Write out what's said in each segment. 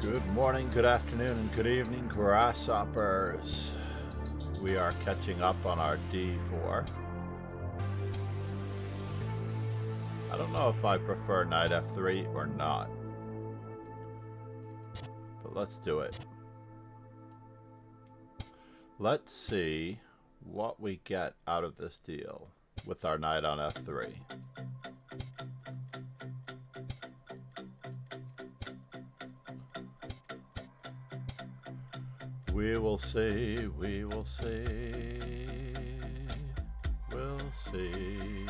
Good morning, good afternoon, and good evening, grasshoppers. We are catching up on our D4. I don't know if I prefer knight F3 or not, but let's do it. Let's see what we get out of this deal with our knight on F3. We will see, we will see, we'll see.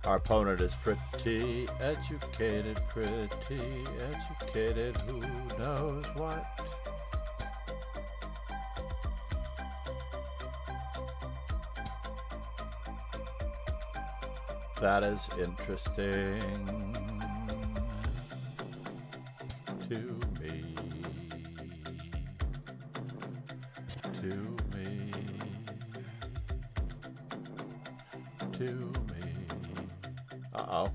Our opponent is pretty educated, who knows what? That is interesting to me, to me, to me. Uh-oh.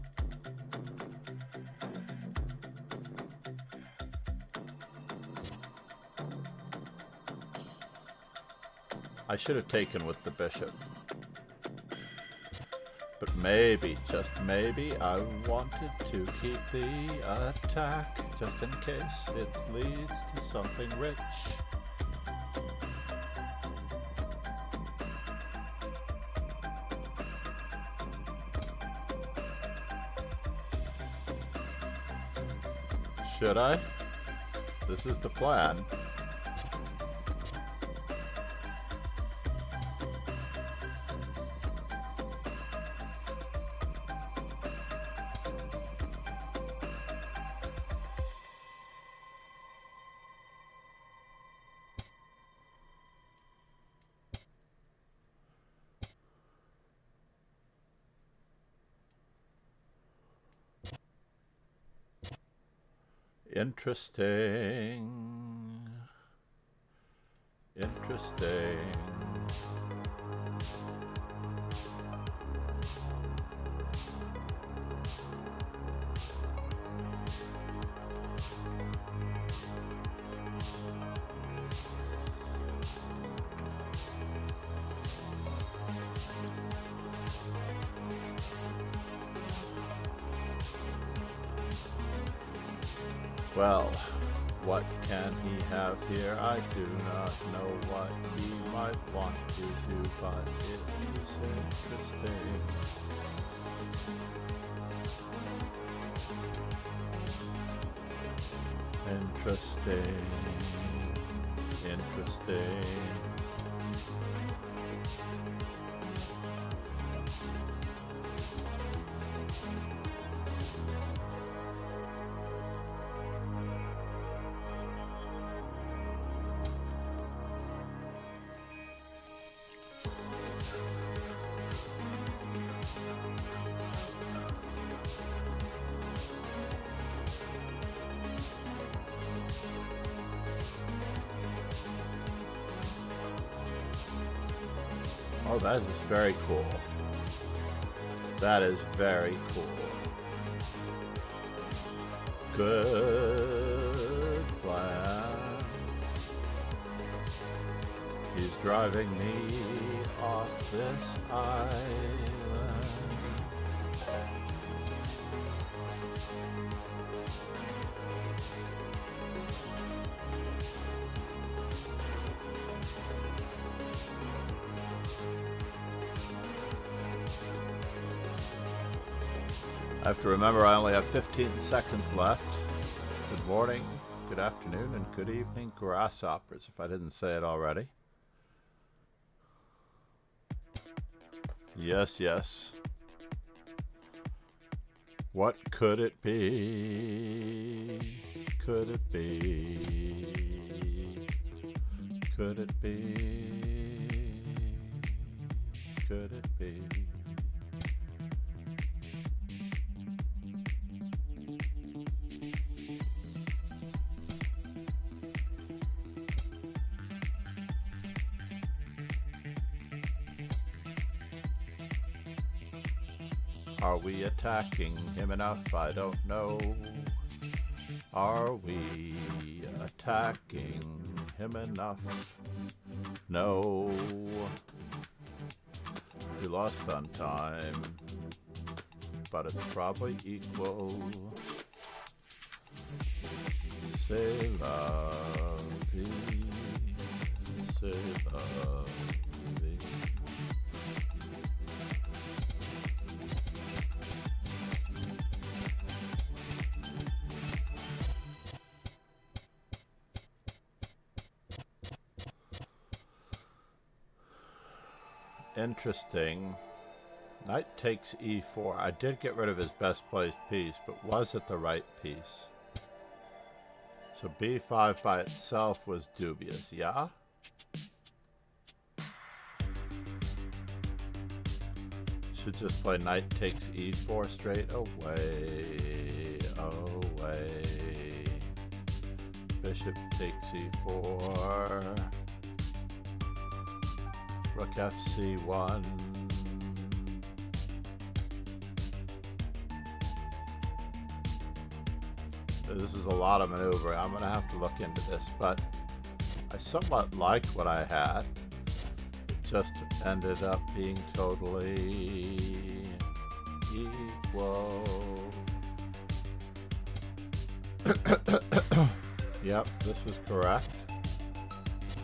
I should have taken with the bishop. But maybe, just maybe, I wanted to keep the attack, just in case it leads to something rich. Should I? This is the plan. Interesting. Interesting. Well, what can he have here? I do not know what he might want to do, but it is interesting. Interesting. Interesting. Oh, that is very cool. That is very cool. Good plan. He's driving me off this island. I have to remember I only have 15 seconds left. Good morning, good afternoon, and good evening, grasshoppers, if I didn't say it already. Yes, yes. What could it be? Could it be? Could it be? Could it be? Are we attacking him enough? I don't know. Are we attacking him enough? No. We lost on time, but it's probably equal. C'est la vie, c'est la vie. Interesting. Knight takes e4. I did get rid of his best placed piece, but was it the right piece? So b5 by itself was dubious, yeah? Should just play knight takes e4 straight away. Away. Bishop takes e4. Rook fc1. This is a lot of maneuvering. I'm going to have to look into this, but I somewhat liked what I had. It just ended up being totally equal. Yep, this was correct,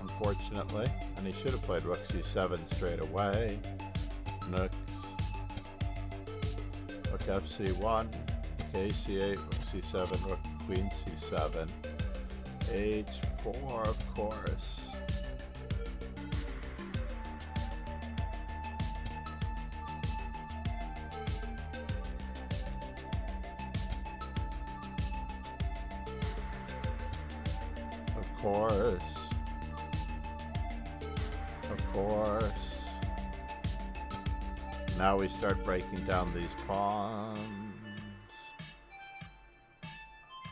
unfortunately. And he should have played rook c7 straight away. Nooks. Rook fc1. k8, rook c7, rook queen c7, h4, of course. Of course. Of course. Now we start breaking down these pawns.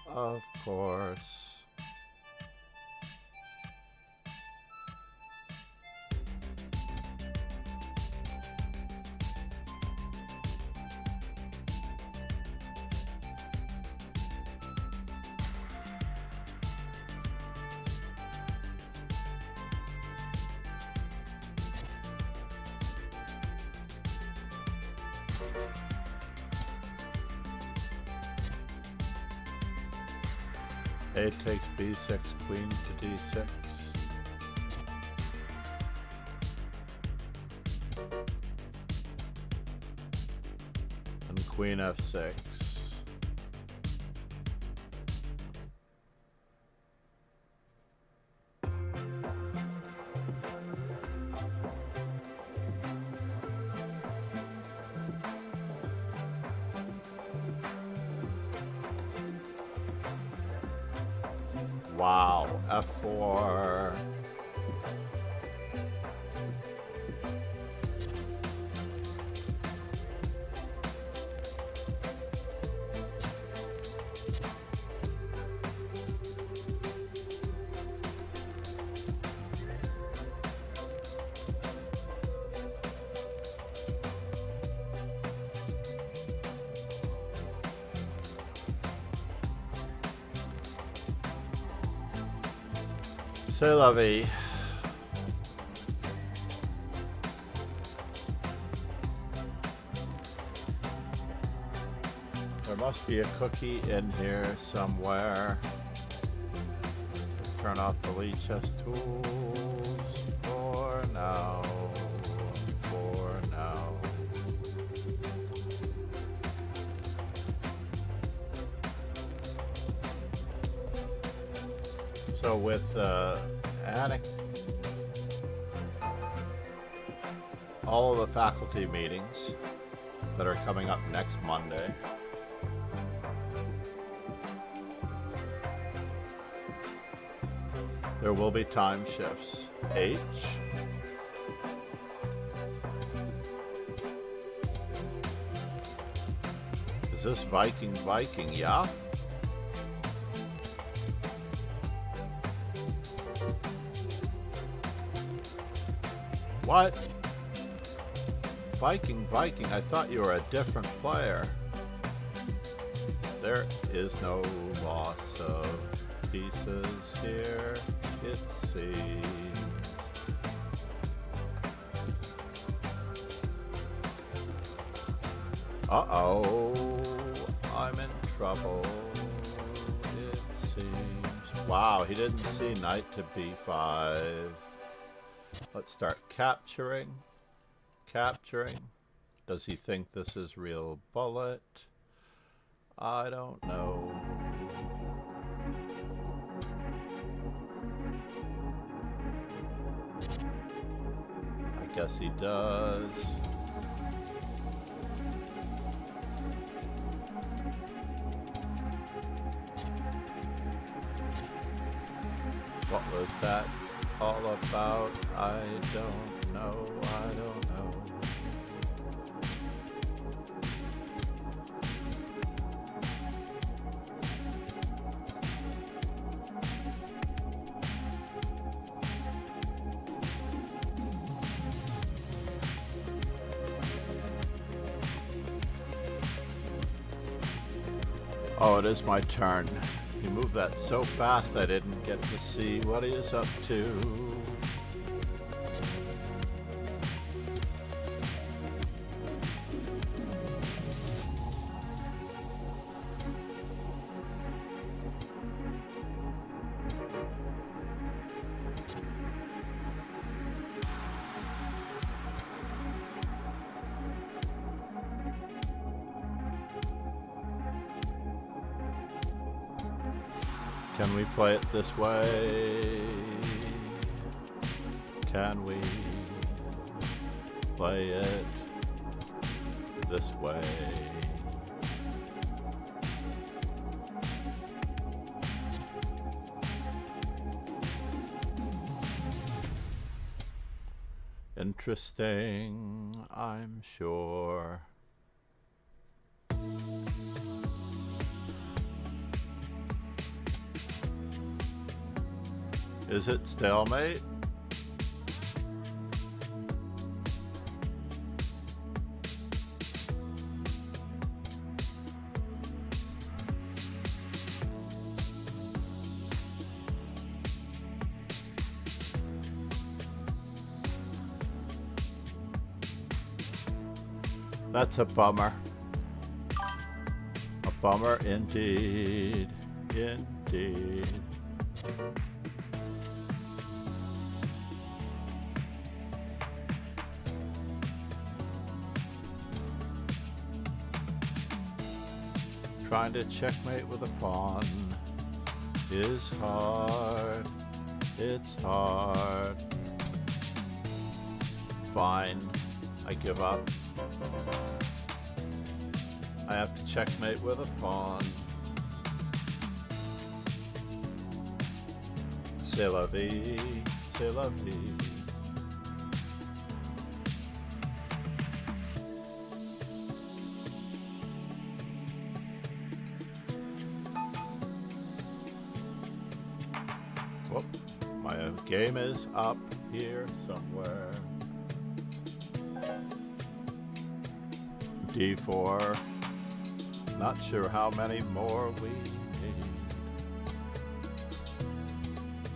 Of course. A takes b6, queen to d6. And queen f6. Wow, f4. C'est la vie. There must be a cookie in here somewhere. Turn off the lead chess tools for now. For now. So with all of the faculty meetings that are coming up next Monday, there will be time shifts. H. Is this Viking, yeah? What? Viking, I thought you were a different player. There is no loss of pieces here, it seems. Uh-oh, I'm in trouble, it seems. Wow, he didn't see knight to b5. Let's start capturing. Does he think this is real bullet? I don't know. I guess he does. What was that all about? I don't know. Oh, it is my turn. He moved that so fast I didn't get to see what he is up to. Can we play it this way? Can we play it this way? Interesting, I'm sure. Is it stalemate? That's a bummer. A bummer indeed. Indeed. Trying to checkmate with a pawn is hard. It's hard. Fine. I give up. I have to checkmate with a pawn. C'est la vie. C'est la vie. Whoop. My game is up here somewhere. D4. Not sure how many more we need.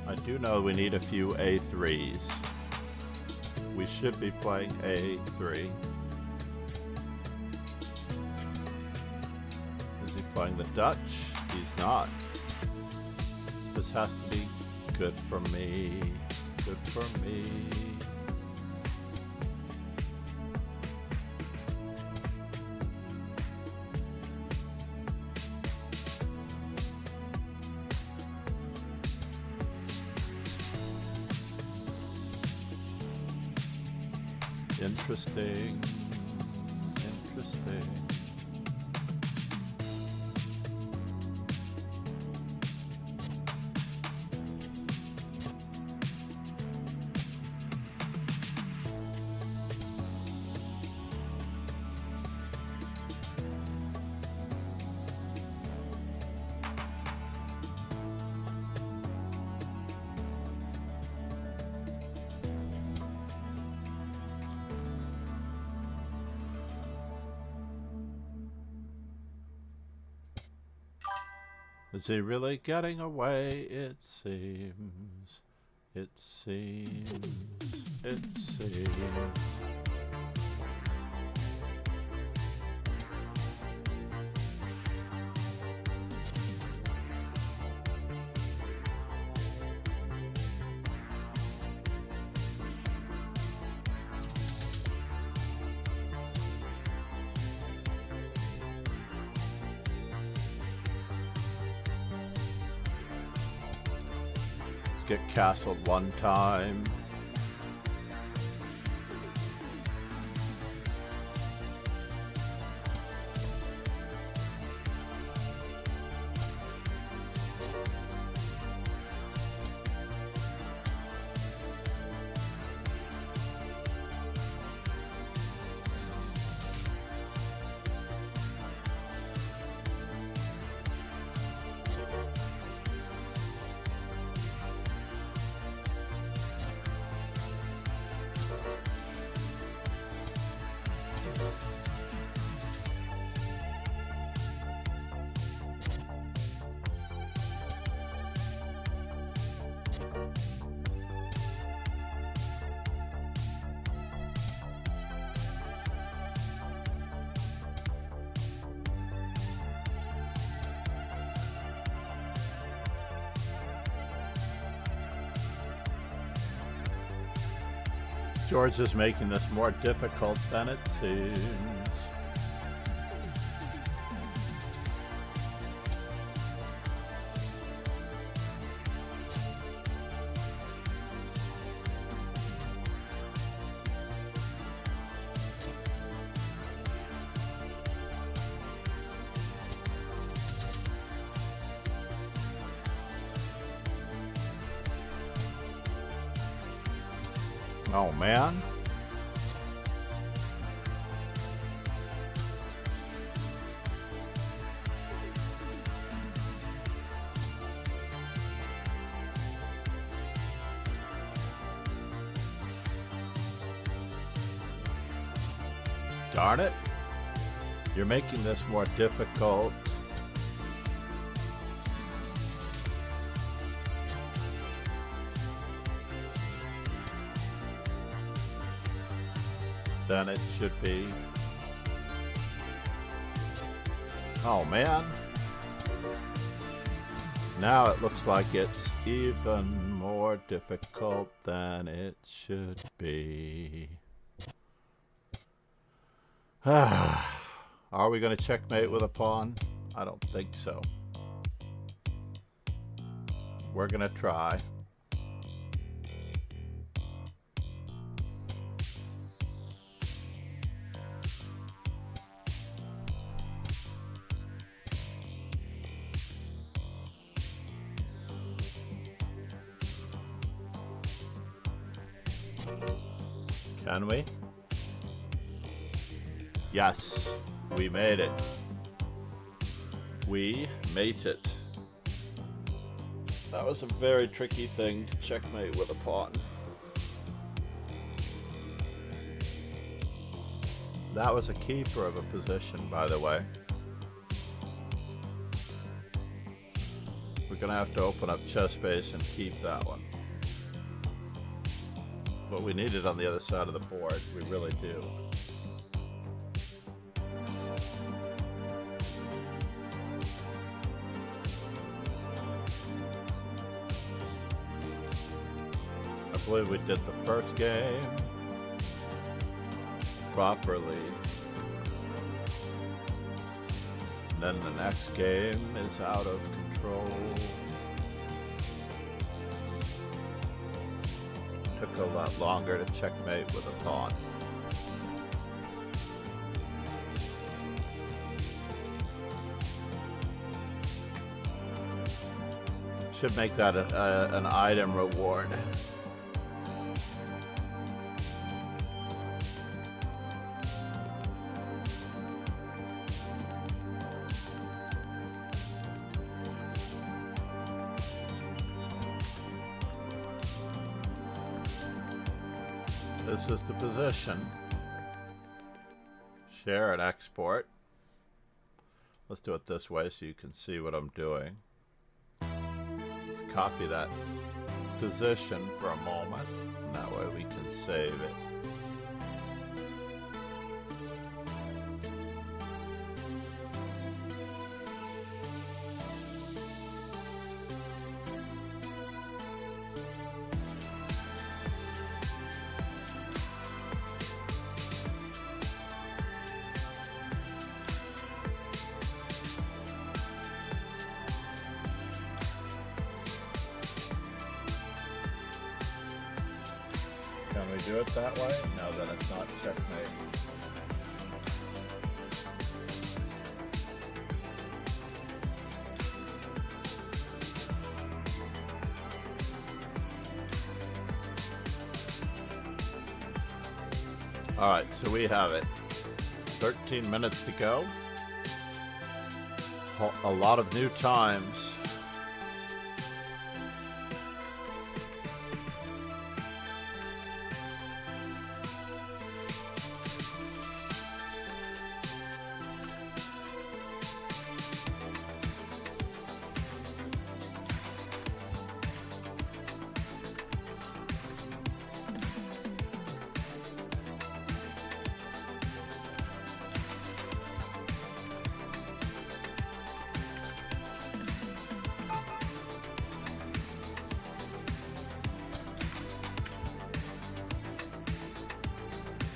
I do know we need a few A3s. We should be playing A3. Is he playing the Dutch? He's not. This has to be good for me. Good for me. Interesting. Interesting. Is he really getting away? It seems. It seems. It seems. Get castled one time. George is making this more difficult than it seems. Oh man. Darn it. You're making this more difficult. Than it should be. Oh man. Now it looks like it's even more difficult than it should be. Are we going to checkmate with a pawn? I don't think so. We're going to try. Can we? Yes, we made it. We made it. That was a very tricky thing to checkmate with a pawn. That was a keeper of a position, by the way. We're gonna have to open up chess space and keep that one. But we need it on the other side of the board. We really do. I believe we did the first game properly. And then the next game is out of control. Took a lot longer to checkmate with a pawn. Should make that an item reward. This is the position. Share and export. Let's do it this way so you can see what I'm doing. copy that position for a moment. And that way we can save it. Can we do it that way? No, then it's not checkmate. Alright, so we have it. 13 minutes to go. A lot of new times.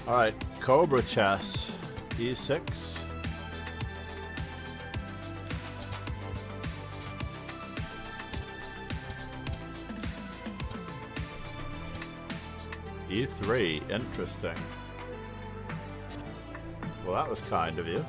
Alright, Cobra chess, E6. E3, interesting. Well, that was kind of you.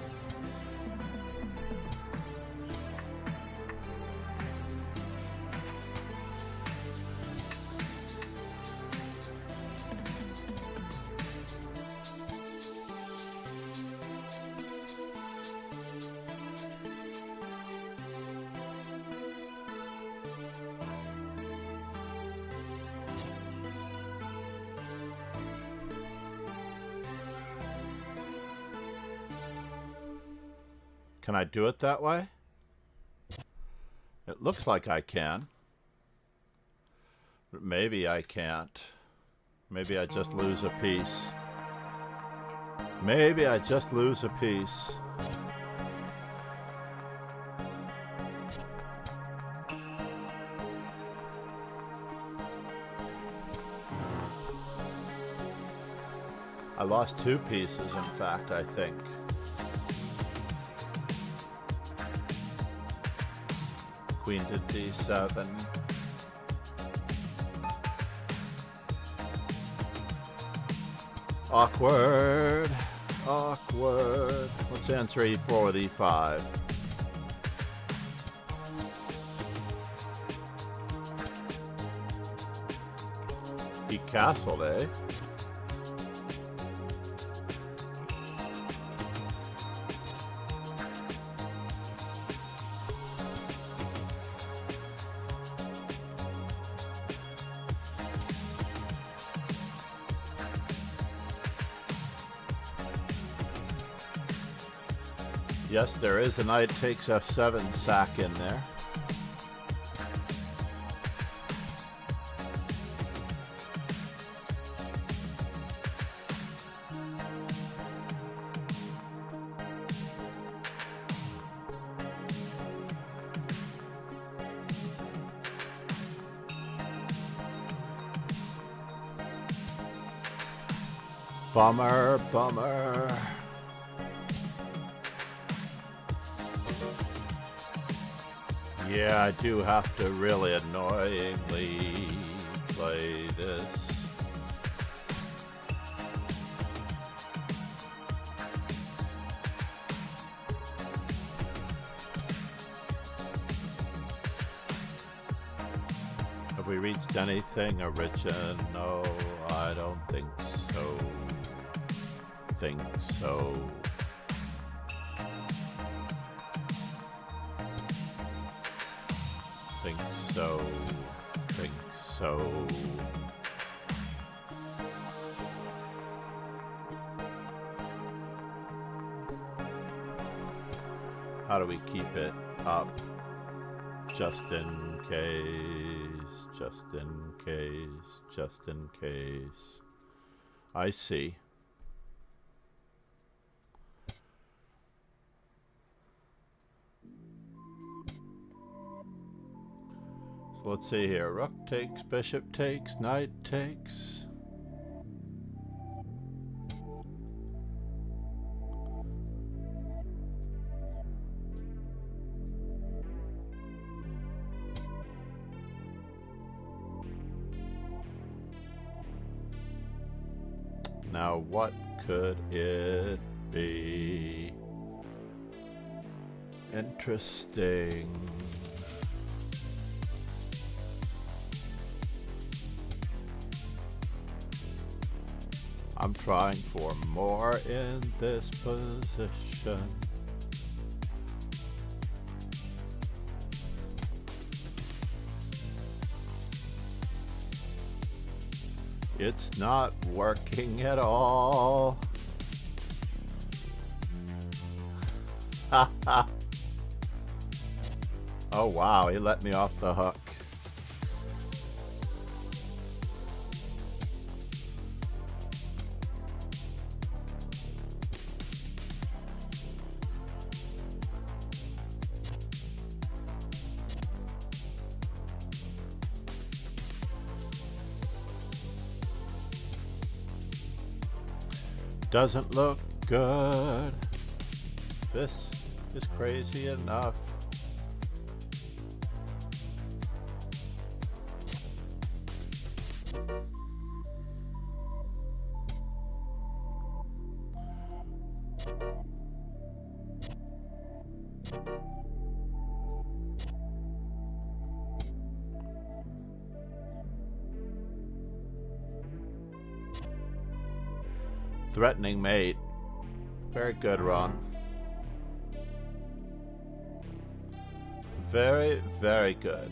Can I do it that way? It looks like I can. But maybe I can't. Maybe I just lose a piece. Maybe I just lose a piece. I lost two pieces, in fact, I think. Queen to D7. Awkward. Awkward. Let's answer E4 with E5. He castled, eh? Yes, there is a knight takes F7 sack in there. Bummer, bummer. Yeah, I do have to really annoyingly play this. Have we reached anything original? No, I don't think so. Think so. Think so. Think so. How do we keep it up? Just in case, just in case, just in case. I see. So let's see here. Rook takes, bishop takes, knight takes. Now what could it be? Interesting. I'm trying for more in this position. It's not working at all. Oh wow, he let me off the hook. Doesn't look good. This is crazy enough. Threatening mate. Very good, Ron. Very, very good.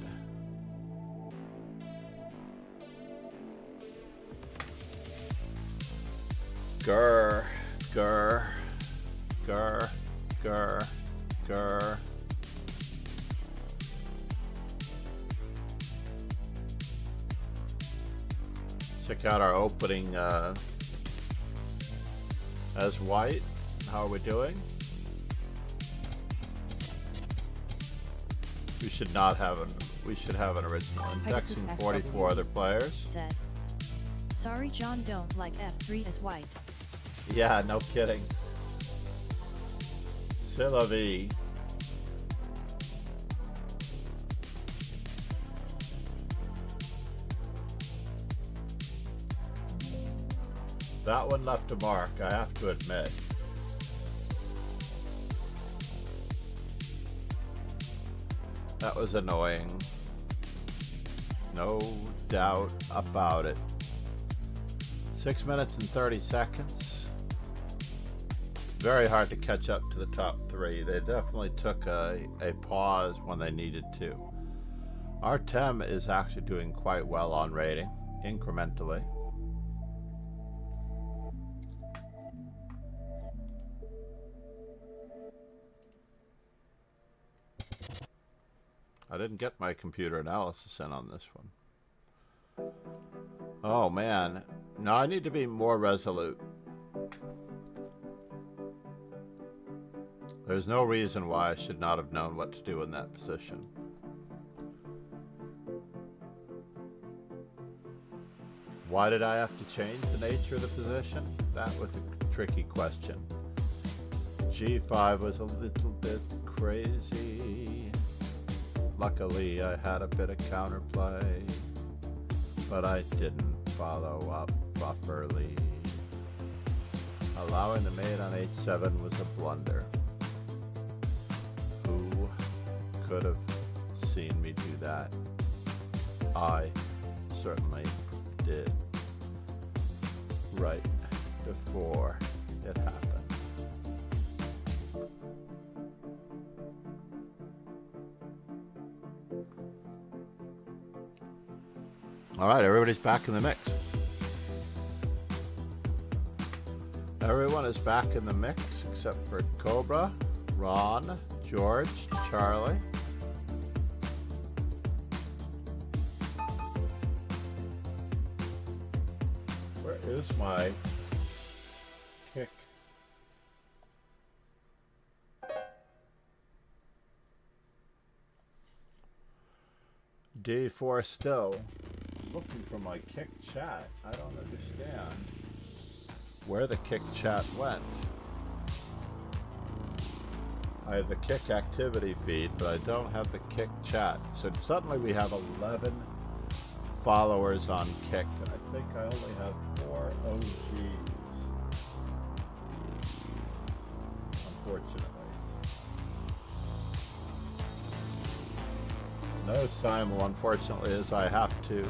Grr, grr, grr, grr, grr. Check out our opening as white. How are we doing? We should have an original. Indexing 44 other players. Said, sorry John, don't like F3 as white. Yeah, no kidding. C'est la vie. That one left a mark, I have to admit. That was annoying. No doubt about it. 6 minutes and 30 seconds. Very hard to catch up to the top three. They definitely took a pause when they needed to. Artem is actually doing quite well on rating, incrementally. I didn't get my computer analysis in on this one. Oh man, now I need to be more resolute. There's no reason why I should not have known what to do in that position. Why did I have to change the nature of the position? That was a tricky question. G5 was a little bit crazy. Luckily, I had a bit of counterplay, but I didn't follow up properly. Allowing the mate on H7 was a blunder. Who could have seen me do that? I certainly did. Right before it happened. All right, everybody's back in the mix. Everyone is back in the mix except for Cobra, Ron, George, Charlie. is my kick. D4 still. Looking for my kick chat. I don't understand where the kick chat went. I have the kick activity feed, but I don't have the kick chat. So suddenly we have 11 followers on kick, and I think I only have 4 OGs. Unfortunately. No simul, unfortunately, as I have to.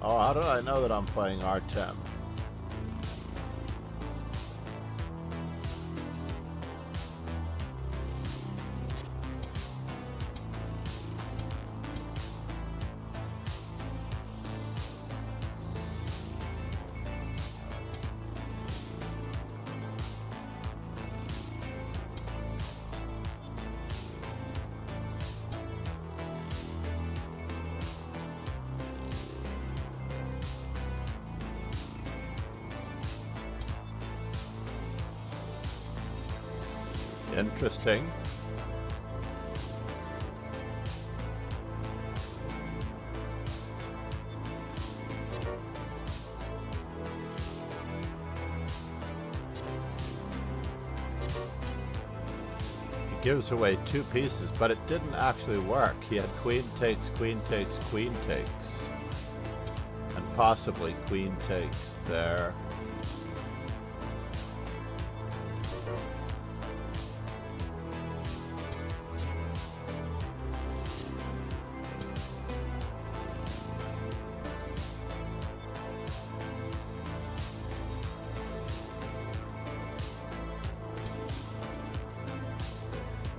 Oh, how did I know that I'm playing Artem? Interesting. He gives away 2 pieces, but it didn't actually work. He had queen takes, queen takes, queen takes. And possibly queen takes there.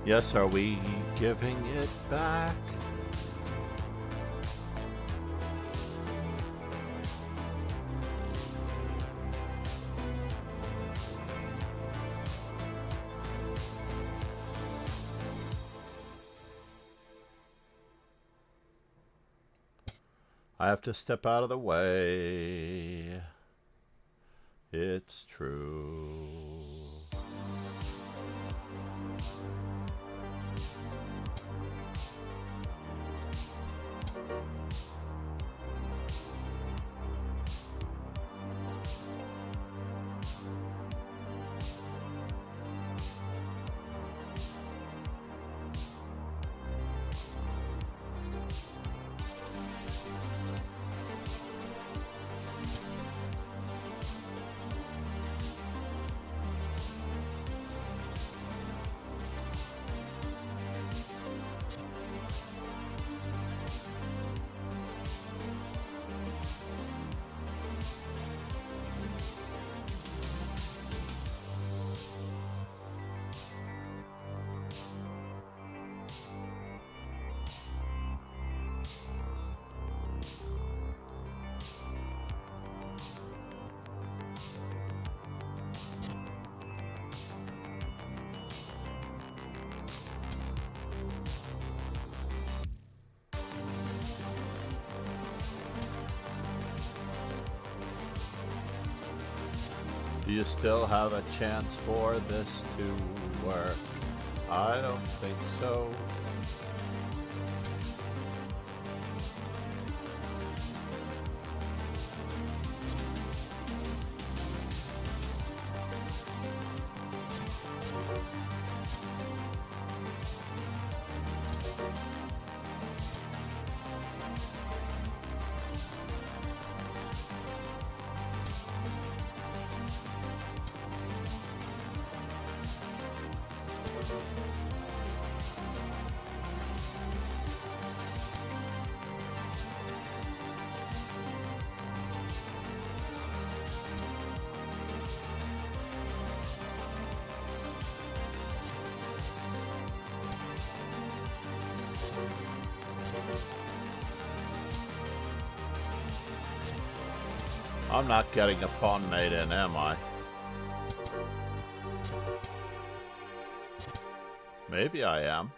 Yes, are we giving it back? I have to step out of the way. It's true. Do you still have a chance for this to work? I don't think so. I'm not getting a pawn made in, am I? Maybe I am.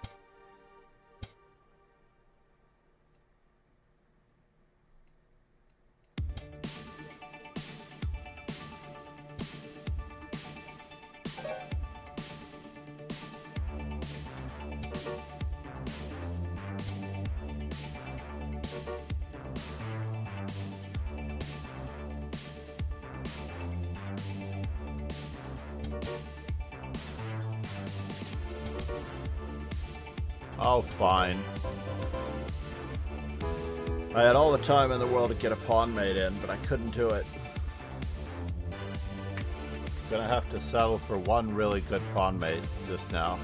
Oh, fine. I had all the time in the world to get a pawn mate in, but I couldn't do it. Gonna have to settle for one really good pawn mate just now.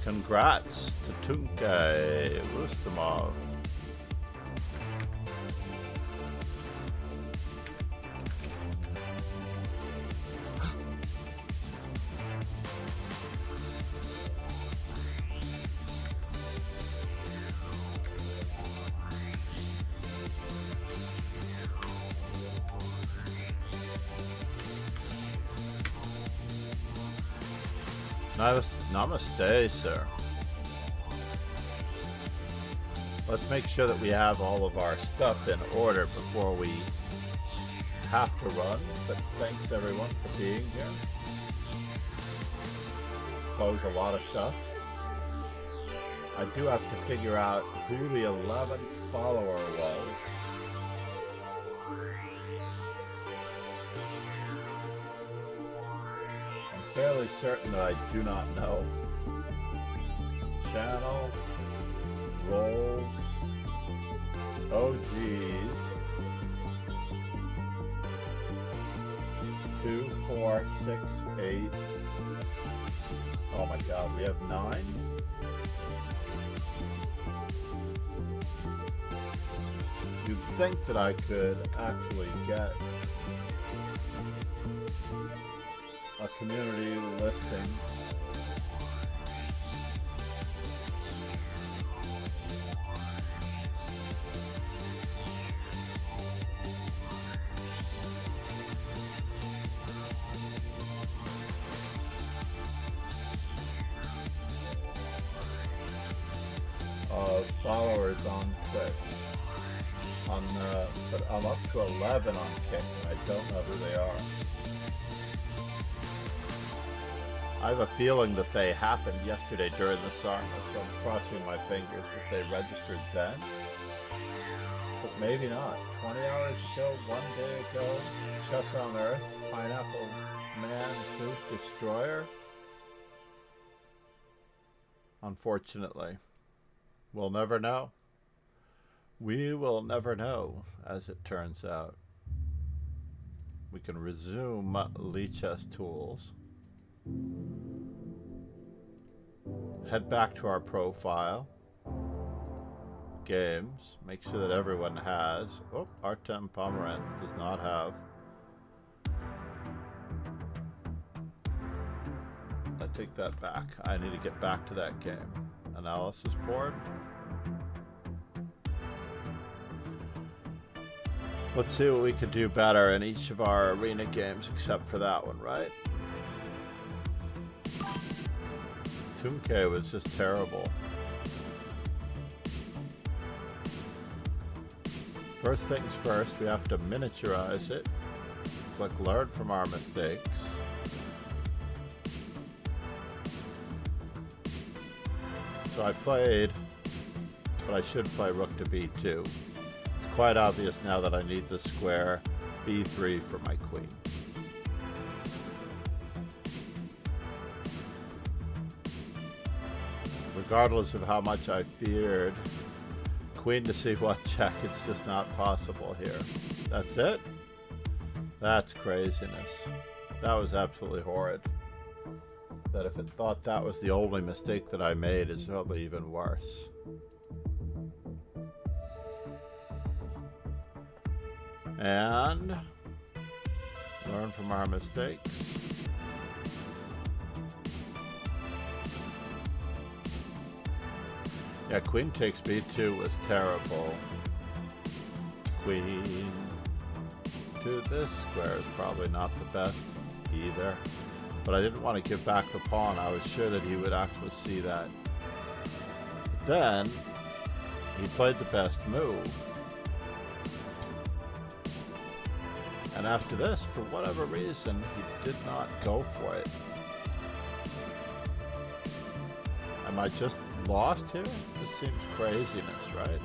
Congrats to Tunke Rustamov. Namaste, sir. Let's make sure that we have all of our stuff in order before we have to run. But thanks everyone for being here. Close a lot of stuff. I do have to figure out who the 11th follower was. Fairly certain that I do not know. Channel, roles, OGs, 2, 4, 6, 8. Oh my god, we have 9? You'd think that I could actually get a community listing. Followers on Twitch. But I'm up to 11 on Kick, and I don't know who they are. I have a feeling that they happened yesterday during the Sarma, so I'm crossing my fingers that they registered then. But maybe not. 20 hours ago, 1 day ago, Chess on Earth, Pineapple Man, Truth Destroyer. Unfortunately. We'll never know. We will never know, as it turns out. We can resume Lichess tools. Head back to our profile. Games. Make sure that everyone has. Oh, Artem Pomerantz does not have. I take that back. I need to get back to that game. Analysis board. Let's see what we could do better in each of our arena games except for that one, right? Tunke was just terrible. First things first, we have to miniaturize it. Click learn from our mistakes. So I played, but I should play rook to b2. It's quite obvious now that I need the square b3 for my queen. Regardless of how much I feared queen to c1 check, it's just not possible here. That's it? That's craziness. That was absolutely horrid. That if it thought that was the only mistake that I made is probably even worse. And learn from our mistakes. Yeah, queen takes b2 was terrible. Queen to this square is probably not the best either. But I didn't want to give back the pawn. I was sure that he would actually see that. Then he played the best move. And after this, for whatever reason, he did not go for it. Am I just lost here? This seems craziness, right?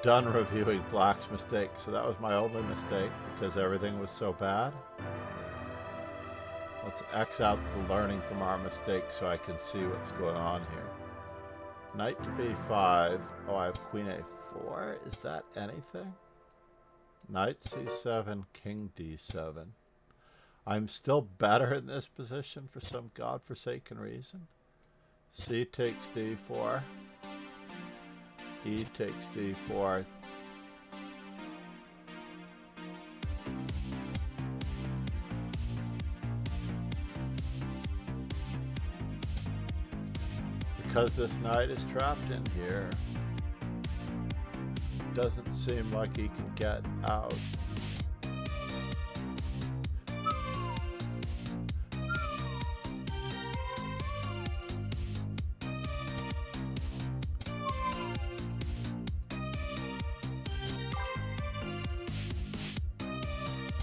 Done reviewing Black's mistake. So that was my only mistake because everything was so bad. Let's X out the learning from our mistakes so I can see what's going on here. Knight to b5. Oh, I have queen a4. Is that anything? Knight c7, king d7. I'm still better in this position for some godforsaken reason. C takes d4. E takes d4. Because this knight is trapped in here, it doesn't seem like he can get out.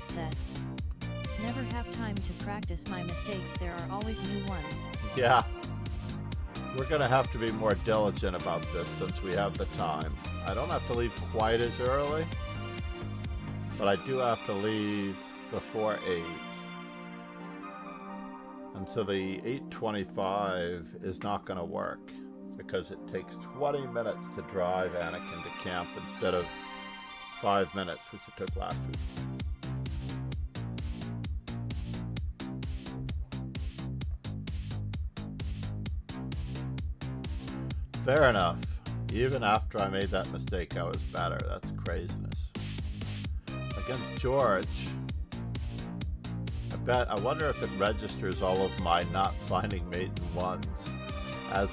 Said. Never have time to practice my mistakes, there are always new ones. Yeah. We're going to have to be more diligent about this since we have the time. I don't have to leave quite as early, but I do have to leave before 8. And so the 8:25 is not going to work because it takes 20 minutes to drive Anakin to camp instead of 5 minutes, which it took last week. Fair enough. Even after I made that mistake, I was better. That's craziness. Against George, I wonder if it registers all of my not finding mate in ones as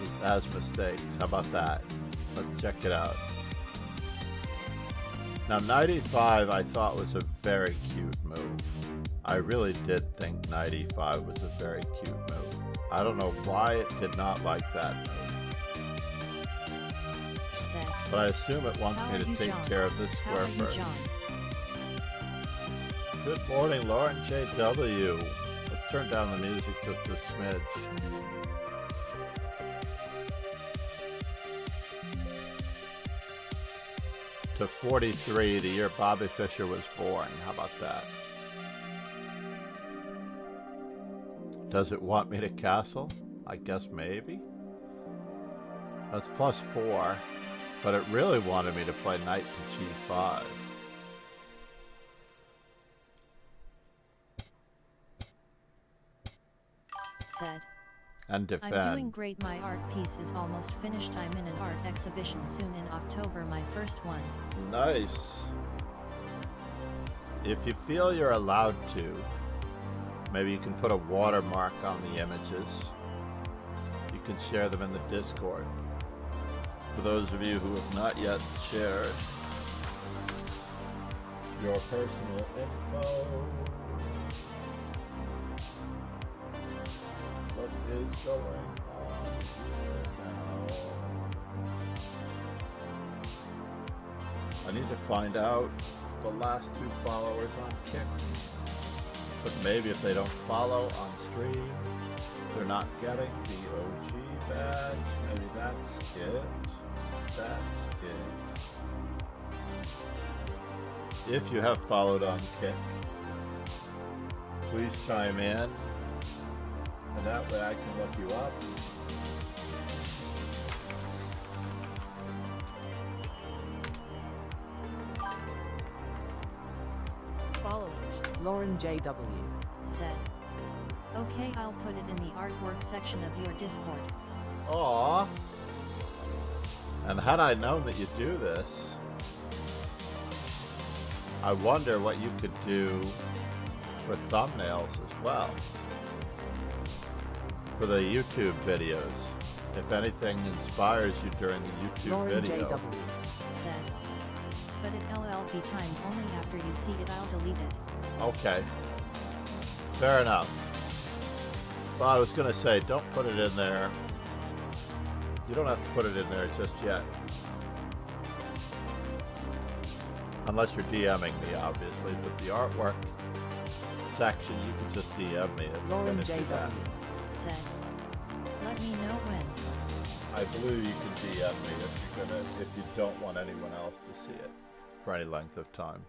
mistakes. How about that? Let's check it out. Now, knight e5 I thought was a very cute move. I really did think knight e5 was a very cute move. I don't know why it did not like that move. But I assume it wants me to take care of this square first. Good morning, Lauren JW. Let's turn down the music just a smidge. To 43, the year Bobby Fischer was born. How about that? Does it want me to castle? I guess maybe. That's +4. But it really wanted me to play knight to g5. Said. And defend. I'm doing great, my art piece is almost finished. I'm in an art exhibition soon in October, my first one. Nice. If you feel you're allowed to, maybe you can put a watermark on the images. You can share them in the Discord. For those of you who have not yet shared your personal info, what is going on here now? I need to find out the last 2 followers on Kick. But maybe if they don't follow on stream, they're not getting the OG badge. Maybe that's it. That's it. If you have followed on Kick, please chime in, and that way I can look you up. Followers. Lauren JW. Said. Okay, I'll put it in the artwork section of your Discord. Aww. And had I known that you do this, I wonder what you could do for thumbnails as well. For the YouTube videos. If anything inspires you during the YouTube Lauren video. JW. Said. But at LLP time only after you see it, I'll delete it. Okay. Fair enough. Well, I was going to say, don't put it in there. You don't have to put it in there just yet. Unless you're DMing me, obviously. But the artwork section, you can just DM me if you're Lauren going to do that. JW. Said. Let me know when. I believe you can DM me if you don't want anyone else to see it for any length of time.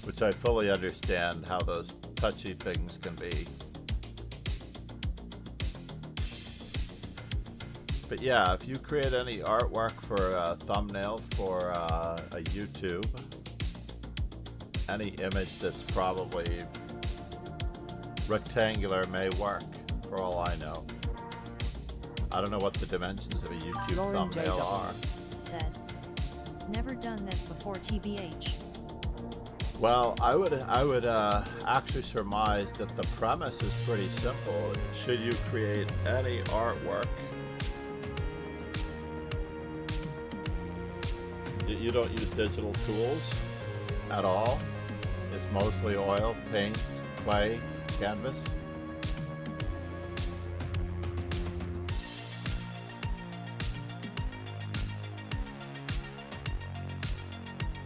which I fully understand how those touchy things can be. But yeah, if you create any artwork for a thumbnail for a YouTube, any image that's probably rectangular may work, for all I know. I don't know what the dimensions of a YouTube Lauren J. thumbnail are. Said. Never done that before TBH. Well, I would actually surmise that the premise is pretty simple. Should you create any artwork, you don't use digital tools at all. It's mostly oil, paint, clay, canvas.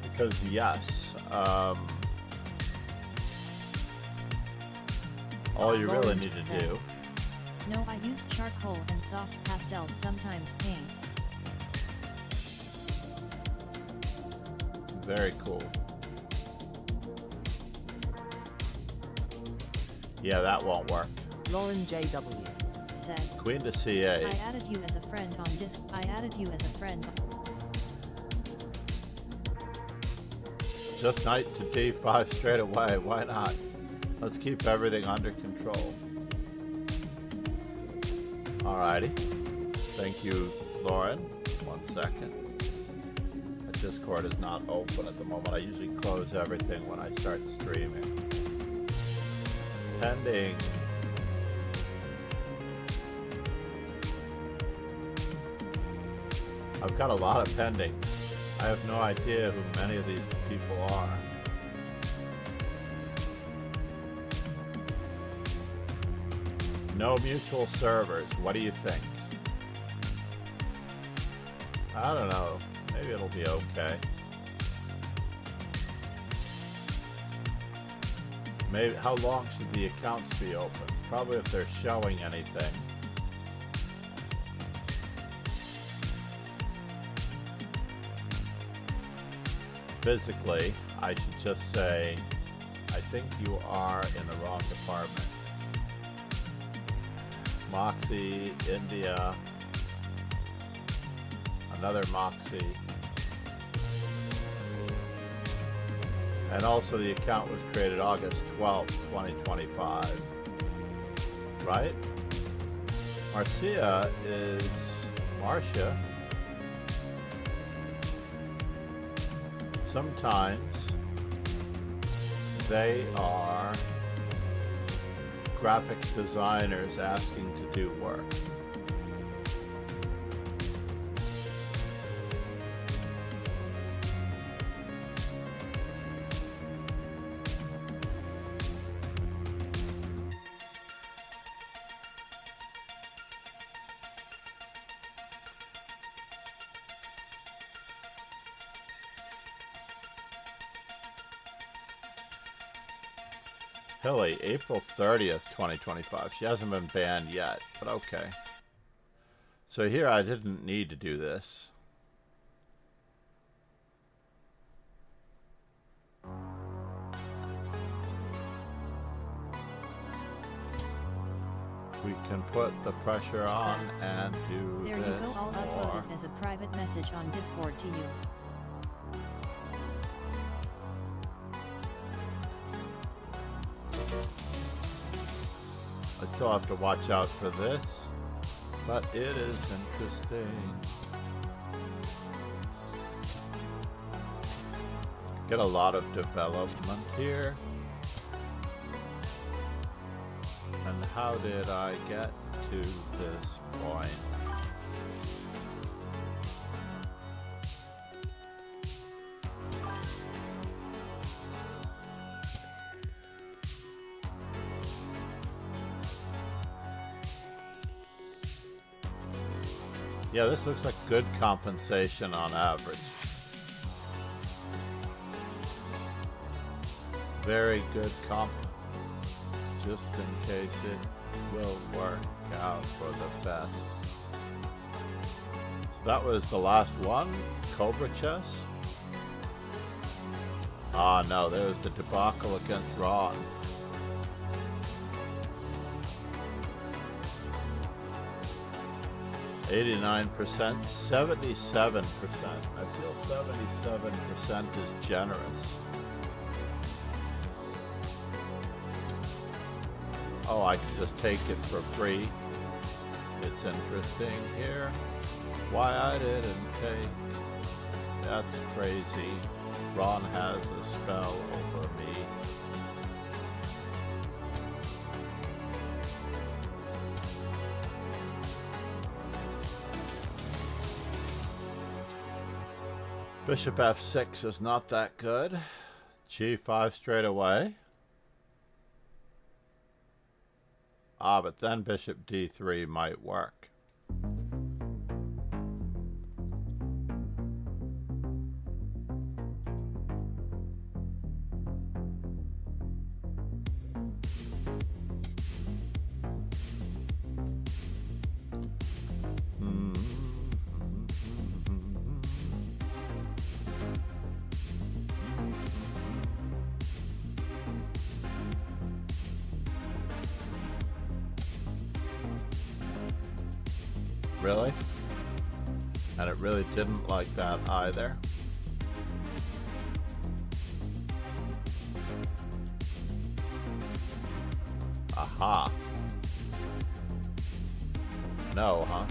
Because yes, all you really need to do. No, I use charcoal and soft pastels, sometimes paints. Very cool. Yeah, that won't work. Lauren JW. Said. Queen to CA. I added you as a friend on Disc. I added you as a friend. Just knight to d5 straight away. Why not? Let's keep everything under control. Alrighty. Thank you, Lauren. 1 second. The Discord is not open at the moment. I usually close everything when I start streaming. Pending. I've got a lot of pendings. I have no idea who many of these people are. No mutual servers. What do you think? I don't know. Maybe it'll be okay. Maybe. How long should the accounts be open? Probably if they're showing anything. Physically, I should just say, I think you are in the wrong department. Moxie, India, another Moxie. And also the account was created August 12th, 2025. Right? Marcia is Marcia. Sometimes they are graphics designers asking to do work. Hilly, April 30th, 2025. She hasn't been banned yet, but okay. So here I didn't need to do this. We can put the pressure on and do There this you go. I'll upload more. it as a private message on Discord to you. I still have to watch out for this, but it is interesting. Get a lot of development here. And how did I get to this point? Yeah, this looks like good compensation on average. Very good comp, just in case it will work out for the best. So that was the last one, Cobra Chess. Ah, no, there's the debacle against Ron. $89%, 77%. I feel 77% is generous. Oh, I can just take it for free. It's interesting here why I didn't take. That's crazy. Ron has a spell over me. Bishop f6 is not that good. g5 straight away. Ah, but then bishop d3 might work. Really? And it really didn't like that either. Aha. No, huh?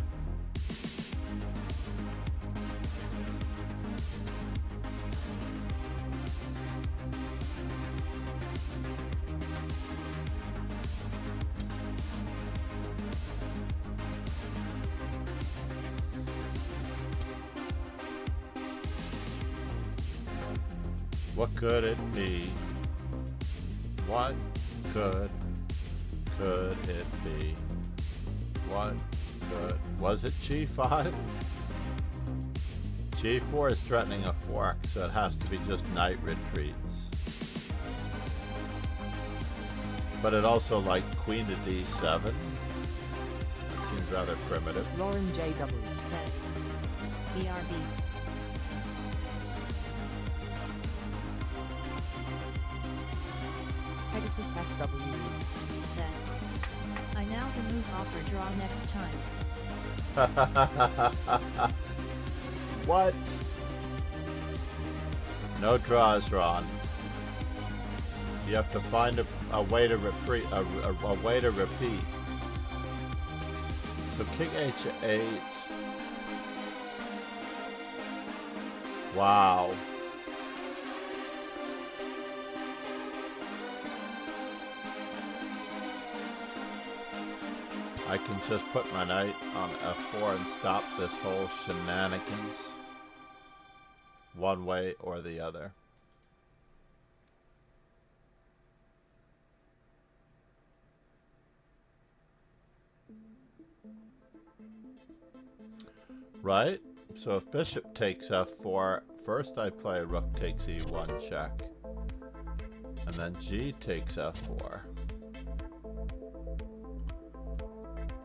What could it be? What could it be? What could? Was it g5? g4 is threatening a fork, so it has to be just knight retreats. But it also like queen to d7. That seems rather primitive. Lauren JW. Set. BRB. Pegasus SW. Set. I now can move off or draw next time. What? No draws, Ron. You have to find a way to repeat. A way to repeat. So king h8. Wow. I can just put my knight on f4 and stop this whole shenanigans. One way or the other. Right? So if bishop takes f4, first I play rook takes e1 check. And then g takes f4.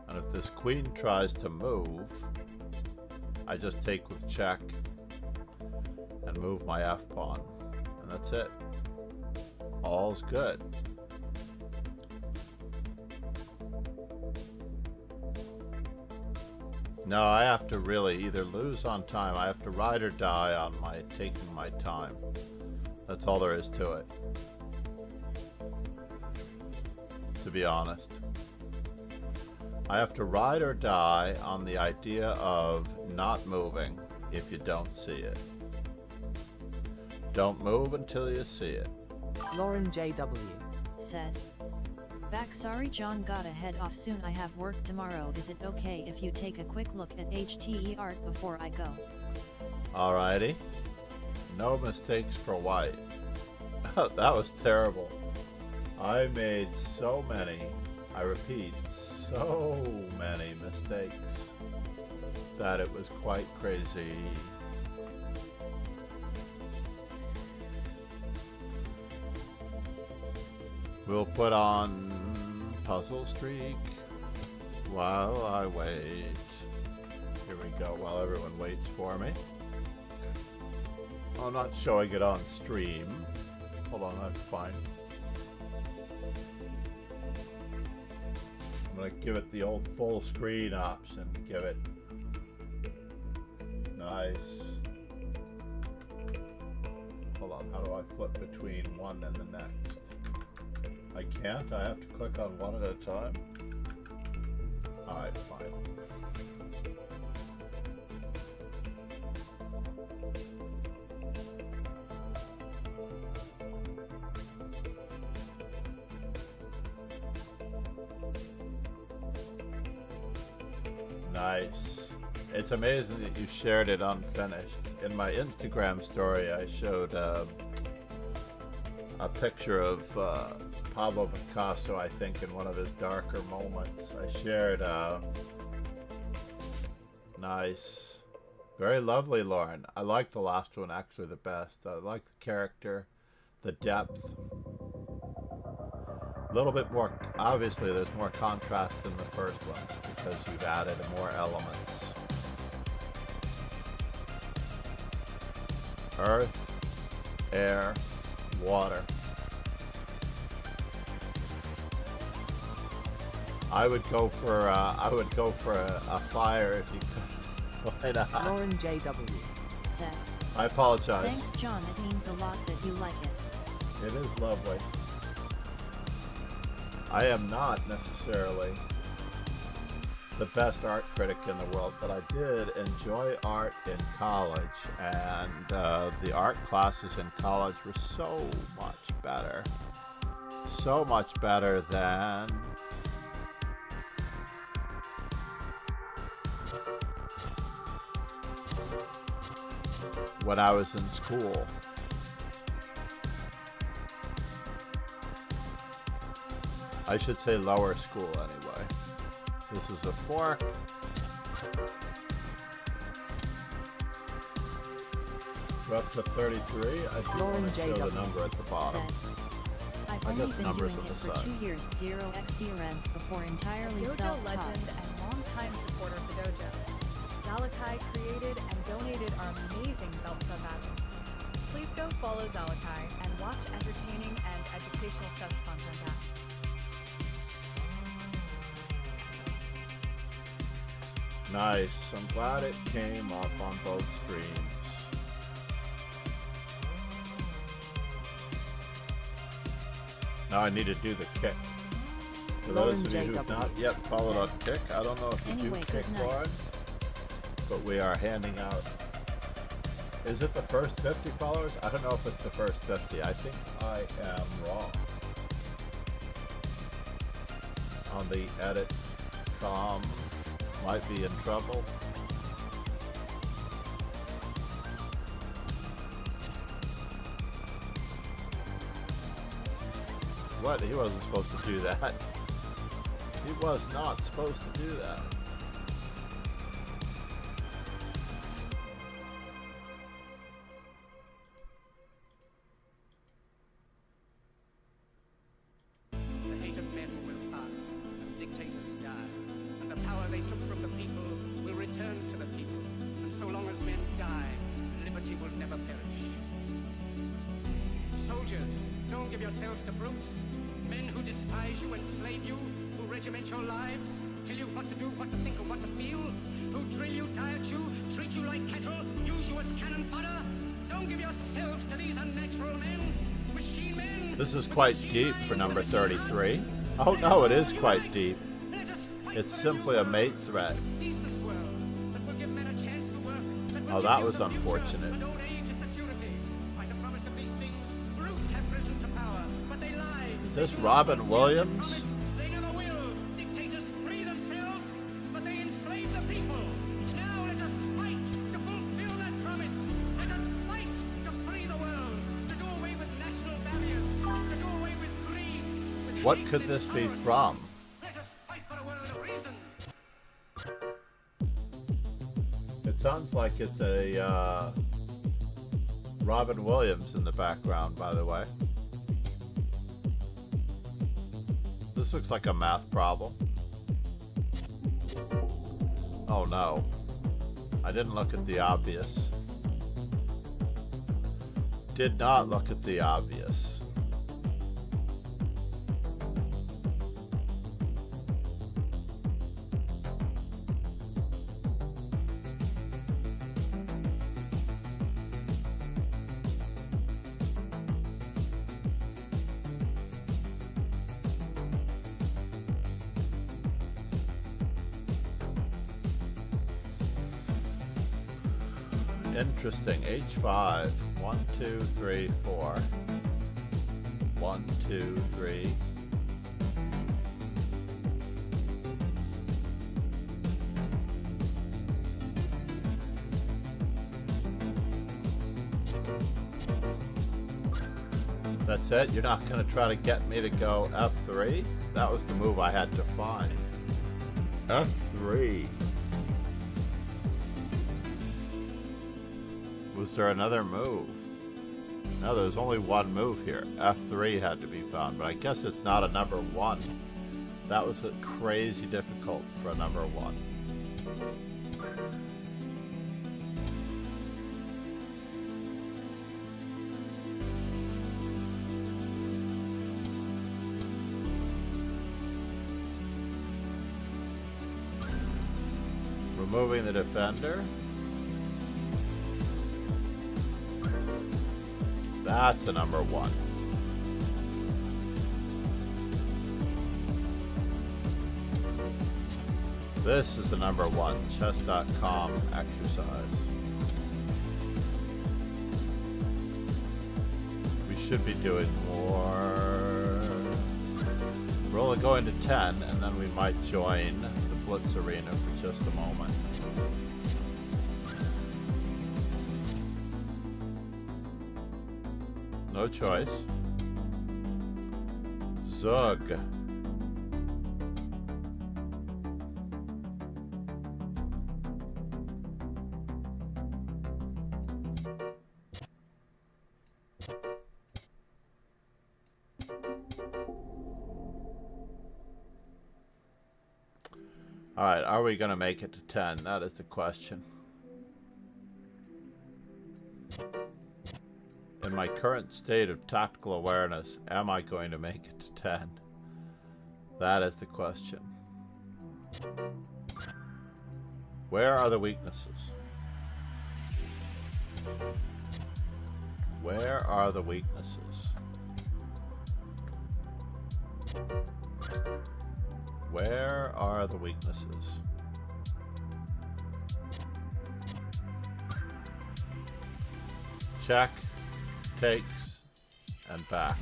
And if this queen tries to move, I just take with check and move my f-pawn. And that's it. All's good. No, I have to really either lose on time. I have to ride or die on my taking my time. That's all there is to it. To be honest. I have to ride or die on the idea of not moving if you don't see it. Don't move until you see it. Lauren JW. Said. Back, sorry John, gotta head off soon, I have work tomorrow. Is it okay if you take a quick look at HTE art before I go? Alrighty. No mistakes for white. That was terrible. I made so many, I repeat, so many mistakes that it was quite crazy. We'll put on Puzzle Streak while I wait. Here we go, while everyone waits for me. I'm not showing it on stream. Hold on, I'm fine. I'm gonna give it the old full screen option. Give it. Nice. Hold on, how do I flip between one and the next? I can't? I have to click on one at a time? Alright, fine. Nice. It's amazing that you shared it unfinished. In my Instagram story, I showed a picture of Pablo Picasso, I think, in one of his darker moments. I shared nice. Very lovely, Lauren. I like the last one actually the best. I like the character, the depth. A little bit more, obviously there's more contrast in the first one because you've added more elements. Earth, air, water. I would go for a fire if you could. Why not? Lauren JW. Said. I apologize. Thanks, John. It means a lot that you like it. It is lovely. I am not necessarily the best art critic in the world, but I did enjoy art in college, and the art classes in college were so much better than when I was in school. I should say lower school anyway. This is a fork. We're up to 33. I do want to show the number at the bottom. Said, I've only been doing it for 2 years, 0 experience before entirely Dojo self-taught. legend and longtime supporter of the dojo. Zalakai created and donated our amazing belt sub-atoms. Please go follow Zalakai and watch entertaining and educational chess content at Nice. I'm glad it came up on both screens. Now I need to do the kick. For those of you who've not yet followed on kick, I don't know if you Anyway, do kick, good night. Lauren, but we are handing out. Is it the first 50 followers? I don't know if it's the first 50. I think I am wrong on the edit. Might be in trouble. What? He wasn't supposed to do that. He was not supposed to do that. The hate of men will pass, and dictators die, and the power they took from the people will return to the people, and so long as men die, liberty will never perish. Soldiers, don't give yourselves to brutes, men who despise you, enslave you, who regiment your lives, tell you what to do, what to think, or what to feel, who drill you, diet you, treat you like cattle, use you as cannon fodder. Don't give yourselves to these unnatural men, machine men. This is quite deep for number 33. Oh no, it is quite deep. It's simply a mate threat. Oh, that was unfortunate. Is this Robin Williams? They never will. Dictators free themselves, but they enslave the people. Now let us fight to fulfill that promise. Let us fight to free the world, to do away with national barriers, to do away with greed. With What hate could and this be intolerance. from? Let us fight for a world of reason. It sounds like it's a Robin Williams in the background, by the way. This looks like a math problem. Oh no. I didn't look at the obvious. Did not look at the obvious. Interesting. H5. 1, 2, 3, 4. 1, 2, 3. That's it? You're not going to try to get me to go F3? That was the move I had to find. F3. Was there another move? No, there's only one move here. F3 had to be found, but I guess it's not a number 1. That was crazy difficult for a number 1. Removing the defender. That's a number 1. This is a number 1 chess.com exercise. We should be doing more. We're only going to 10, and then we might join the Blitz Arena for just a moment. No choice. Zug. All right, are we going to make it to 10? That is the question. In my current state of tactical awareness, am I going to make it to 10? That is the question. Where are the weaknesses? Where are the weaknesses? Where are the weaknesses? Check, takes, and back.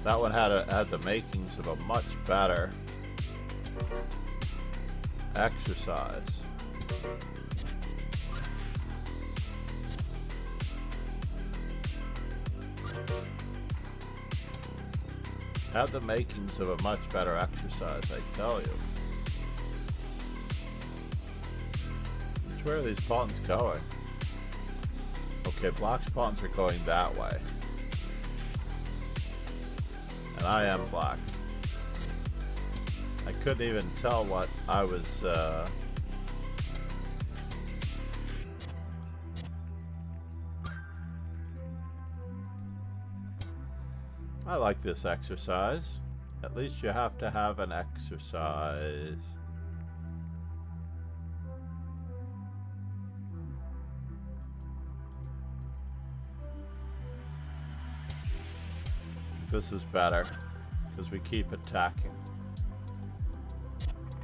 That one had the makings of a much better exercise. Had the makings of a much better exercise, I tell you. Where are these pawns going? Okay, Black's pawns are going that way. And I am Black. I couldn't even tell what I was... I like this exercise. At least you have to have an exercise. This is better because we keep attacking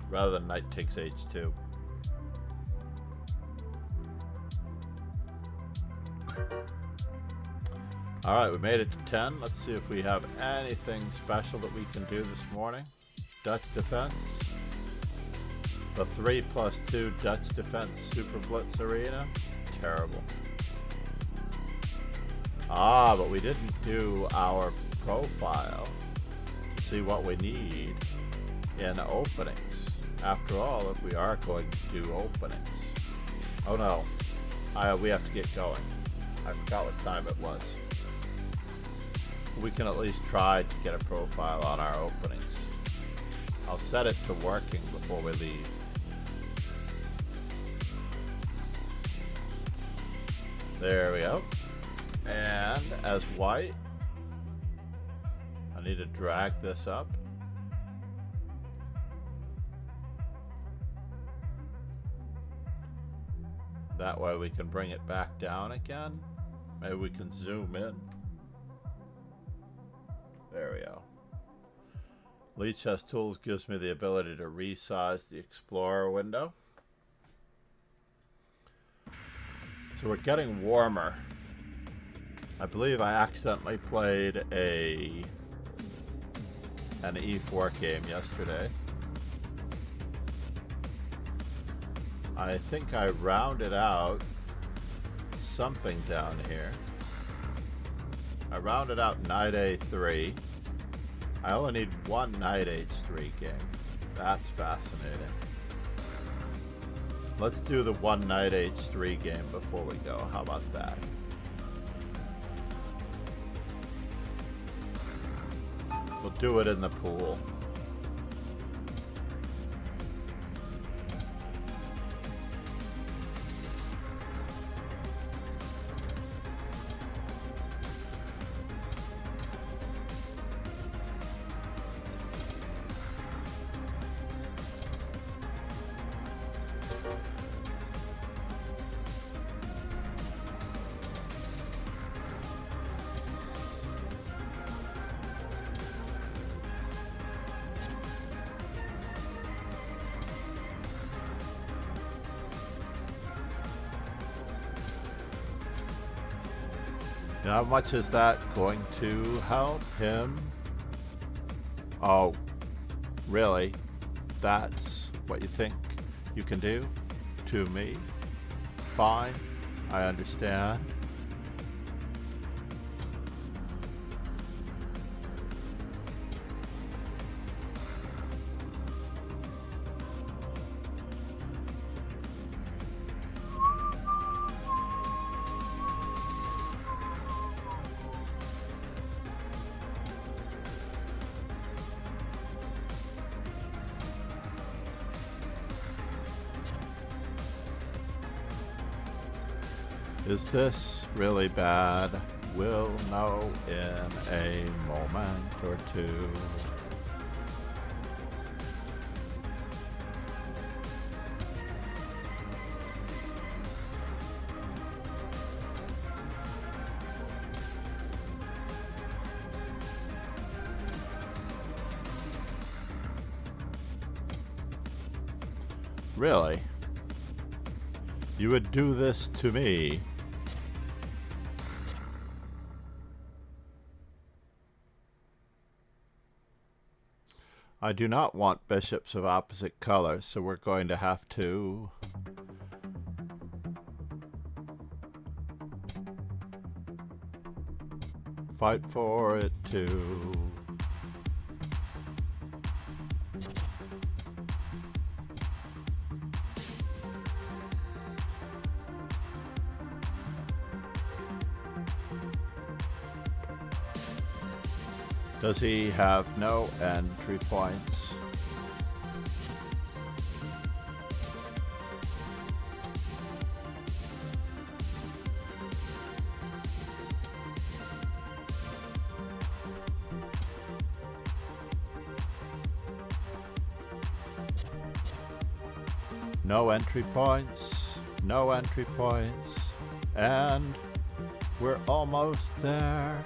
rather than knight takes h2. Alright, we made it to 10. Let's see if we have anything special that we can do this morning. Dutch defense. The 3+2 Dutch defense Super Blitz Arena. Terrible. Ah, but we didn't do our profile to see what we need in openings. After all, if we are going to do openings. Oh no, we have to get going. I forgot what time it was. We can at least try to get a profile on our openings. I'll set it to working before we leave. There we go. And as white, I need to drag this up. That way we can bring it back down again. Maybe we can zoom in. There we go. Lead Chess Tools gives me the ability to resize the Explorer window. So So we're getting warmer. I believe I accidentally played an E4 game yesterday. I think I rounded out something down here. I rounded out knight A3. I only need one knight H3 game. That's fascinating. Let's do the one knight H3 game before we go. How about that? We'll do it in the pool. How much is that going to help him? Oh, really? That's what you think you can do to me? Fine, I understand. Is this really bad? We'll know in a moment or two. Really? You would do this to me? I do not want bishops of opposite colors, so we're going to have to fight for it too. Does he have no entry points? No entry points, no entry points, and we're almost there.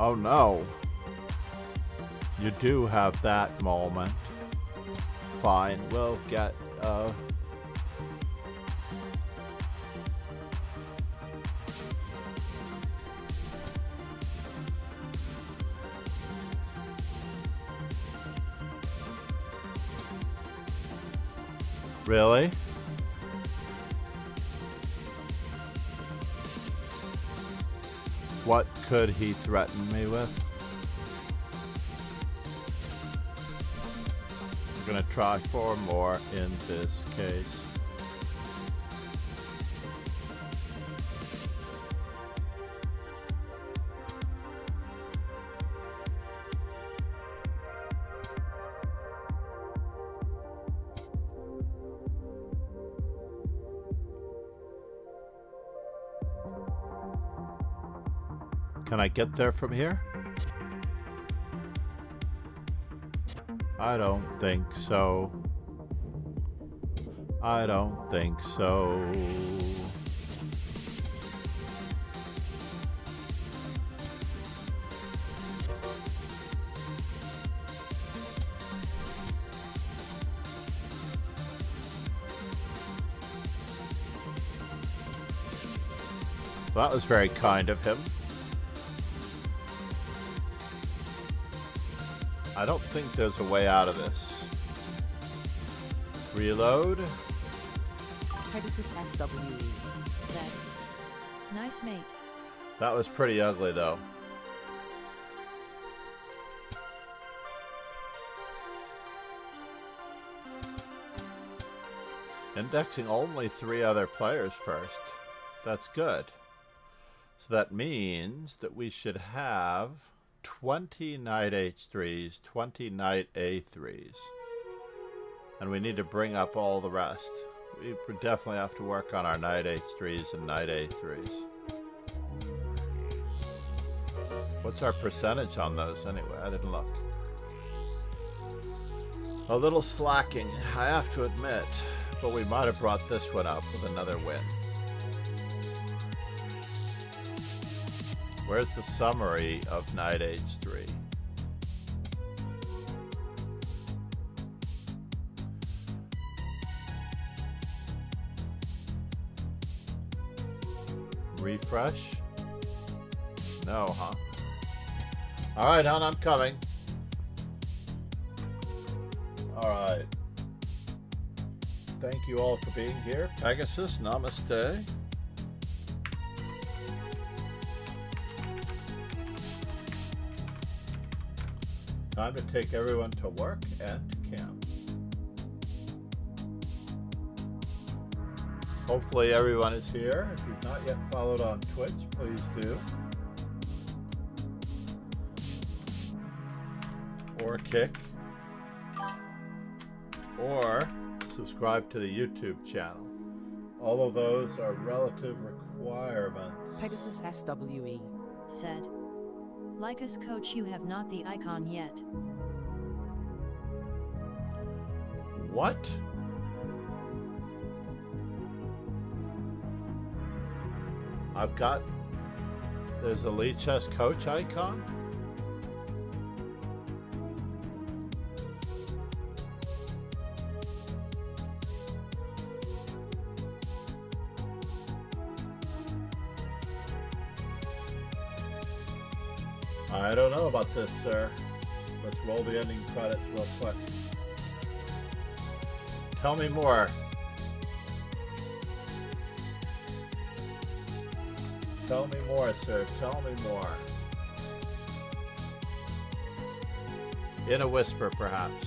Oh no. You do have that moment. Fine, we'll get, Really? What could he threaten me with? We're gonna try 4 more in this case. Can I get there from here? I don't think so. I don't think so. Well, that was very kind of him. I don't think there's a way out of this. Reload. Pegasus SWE. Said. Nice mate. That was pretty ugly, though. Indexing only 3 other players first. That's good. So that means that we should have 20 knight h3s, 20 knight a3s. And we need to bring up all the rest. We definitely have to work on our knight h3s and knight a3s. What's our percentage on those anyway? I didn't look. A little slacking, I have to admit. But we might have brought this one up with another win. Where's the summary of knight h3? Refresh? No, huh? Alright, hon, I'm coming. Alright. Thank you all for being here. Pegasus, namaste. Time to take everyone to work and camp. Hopefully everyone is here. If you've not yet followed on Twitch, please do. Or Kick. Or subscribe to the YouTube channel. All of those are relative requirements. Pegasus SWE. Said. Like us, coach, you have not the icon yet. What? I've got... There's a Lee Chess coach icon? I don't know about this, sir. Let's roll the ending credits real quick. Tell me more. Tell me more, sir. Tell me more. In a whisper, perhaps.